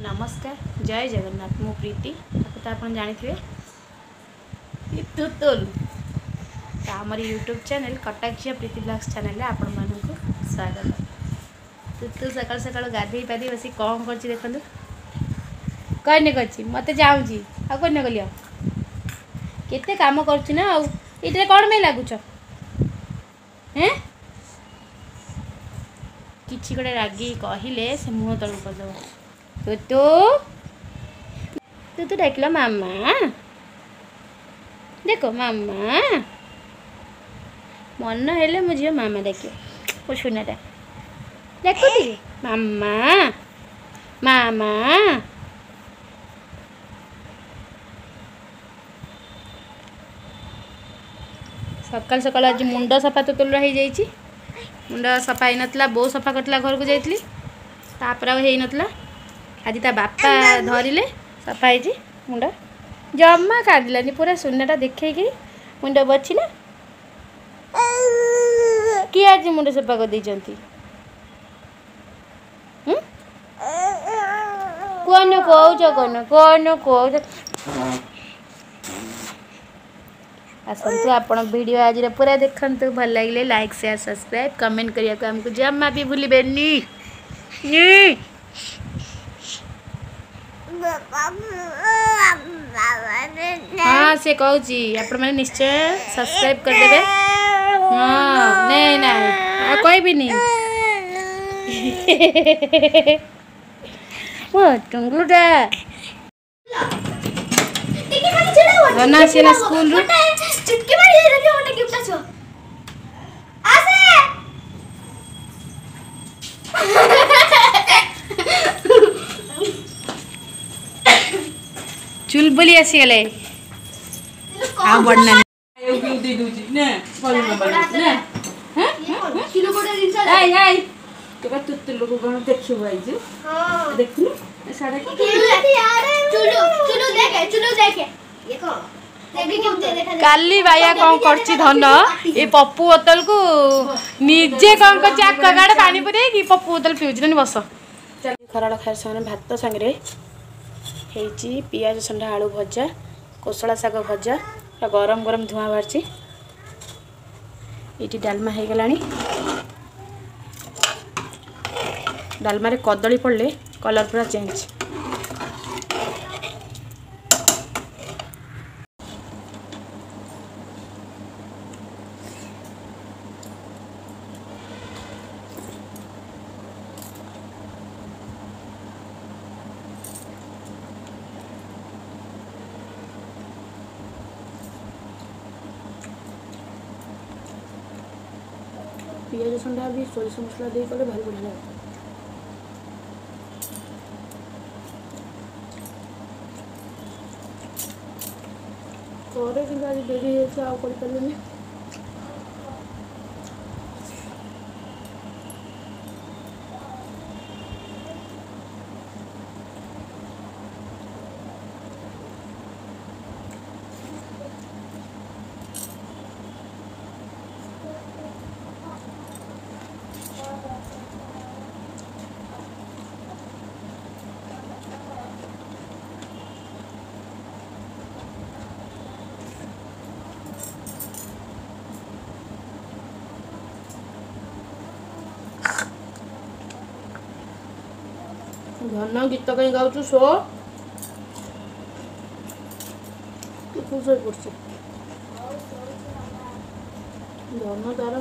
नमस्कार जय जगन्नाथ मु प्रीति आपको तो आप जानी तुतुल आमर यूट्यूब चैनल कटक झिया प्रीति ब्लॉग्स चैनल आपण मानक स्वागत। तुतुल सकाल सकाल गाधे पाधे बस कौन कर देखु कने कर मत जाऊँगी आ कने गली केते काम कर ना ये कौन में लगुच हैं किसी गोटे रागी कहले से मुँह तलू करदेव तुतु तुतु डाकिल मामा देखो मामा मन हेले मो झील मामा देखिए वो सुनाटा देखुती मामा मामा सकाल सकाल आज मुंड सफा तुतुल हो जाइए मुंड सफा ही नाला बो सफा करता घर को जाइली तापर नला आज ता बापा धरिले सफा है मुंड जमा काटलानी पूरा सुनाटा देखे मुंड बची ना किए आज मुंड सफा कर देती कौन कौन कौन कौन आसतु आप वीडियो आज पूरा देखते भल लगे लाइक शेयर सब्सक्राइब कमेंट करने को हमको जमा भी भूलें हाँ से कहूँ आपण मैंने निश्चय सब्सक्राइब करदे। हाँ नहीं नहीं कोई भी नहीं टुंगलुटा रना से ना स्कूल रू चुटकी मारी दे दे ओटा गिफ्ट आछो आसे चुलबुली आसी गले आ बढ़ना ए दे दूजी ने बोल नंबर ने हैं किलो कोडा दिन सा आई आई तो का तुत लोग कोन देखियो भाई जी हां देखनु साडा चुलू देखे ये को काली बाया कौन करछि धन ए पप्पू बोतल को निजे कौन कर चाक कगाड़ पानी पुरे कि पप्पू बोतल पिउछि न बस खराड़ खाइ साने भात संगे हेची पियाज संडा आलू भजा कोसला साग भजा गरम गरम धुआं बाहर ये डालमा हो गलानी डालमा रे कदली पड़ले कलर पूरा चेंज पियाज संडा भी सोरिष मसला दे कले भारी बढ़िया लगे करे कि आज डेरी है आ कर पारे धन गीत कहीं गाँचु शो खुश हो पड़े धन तार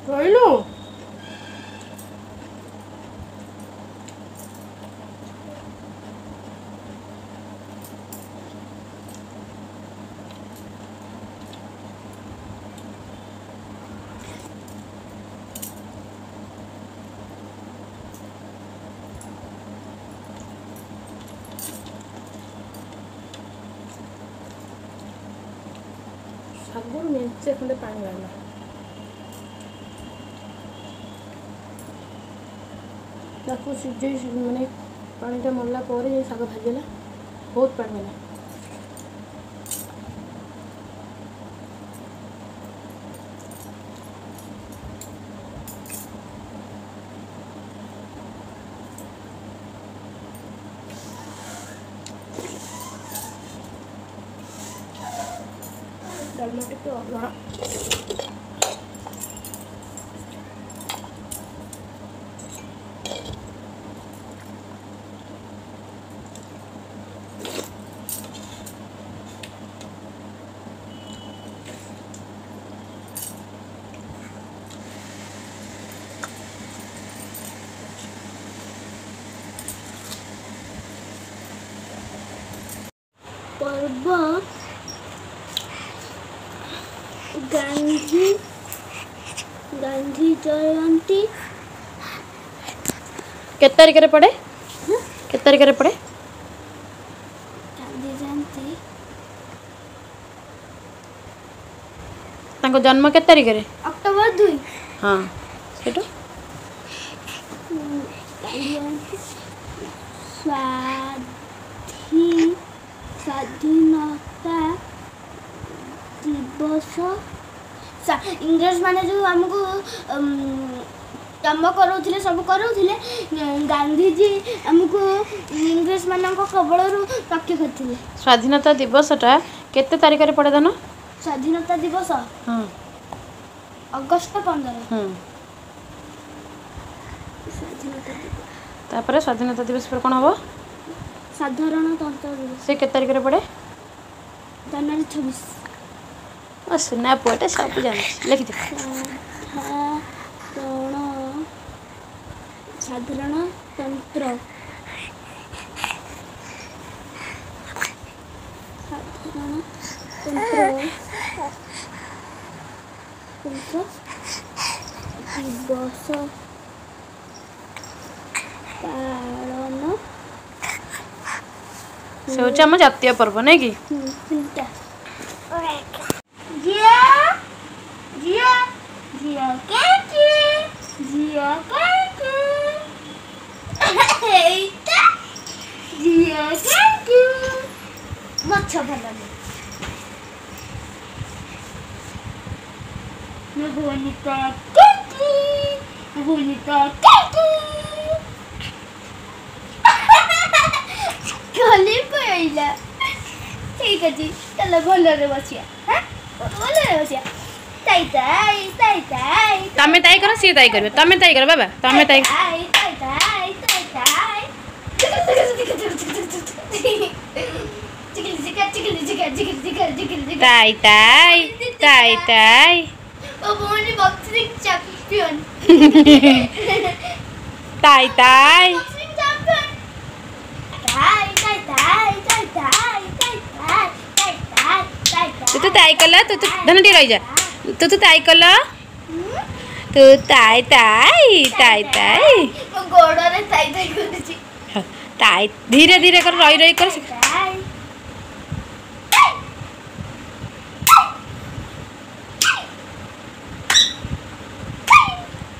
रहीलु सागुर मेचे खंडे पानी बाहर ताको सीझे माने पानीटा मरला साग भाजला बहुत पानी है पर्व गांधी जयंती केत तारिख रे पड़े केत तारिख रे पड़े गांधी जयंती तांको जन्म केत तारिख रे अक्टोबर 2 हाँ सेटो गांधी जयंती स्वाधीनता दिवस इंग्रेज माने जो हमको काम करोथिले सब करोथिले गांधी जी हमको इंग्रेज मानक कबल रक्षा करथिले। स्वाधीनता दिवसटा केते तारिख रे पड़े धन स्वाधीनता दिवस हाँ अगस्त 15 तापर स्वाधीनता दिवस पर कौन हम साधारणतंत्र दिवस से केत तारिख रे पड़े जनवरी 26 सुना पुआटे सब जान लिखि दे साधारणतंत्र दिवस पालन से होचे हम जातीय पर्व नहीं कि जिया जिया जिया कैची जिया कैची एटा जिया कैची मच्छा भला मैं बोनिता कैची गली पड़ला ठीक है जी चलो भले रे बसिया हां भले रे बसिया ताई तमे ताई करो सी ताई करबे तमे ताई करो बाबा तमे ताई ताई ताई ओ बोनी बॉक्सिंग चैंपियन ताई बॉक्सिंग चैंपियन तू ताई कला तू धन टी रही जा तू ताई कला तू ताई मो गोड़ रे ताई करछि ताई धीरे धीरे कर रही कर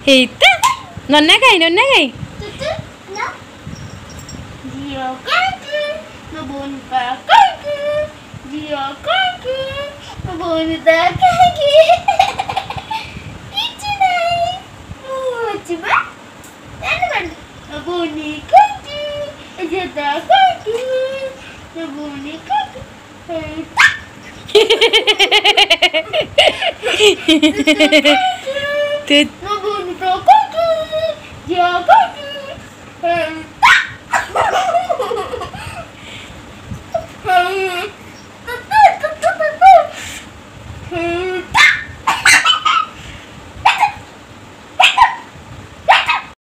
हेता नन्ना काई ना जियो काकी नो बोन का काकी जियो काकी नो बोन ता काकी किछ नहीं मुचबा एन बन नो बोनी काकी जेता काकी नो बोनी काकी तू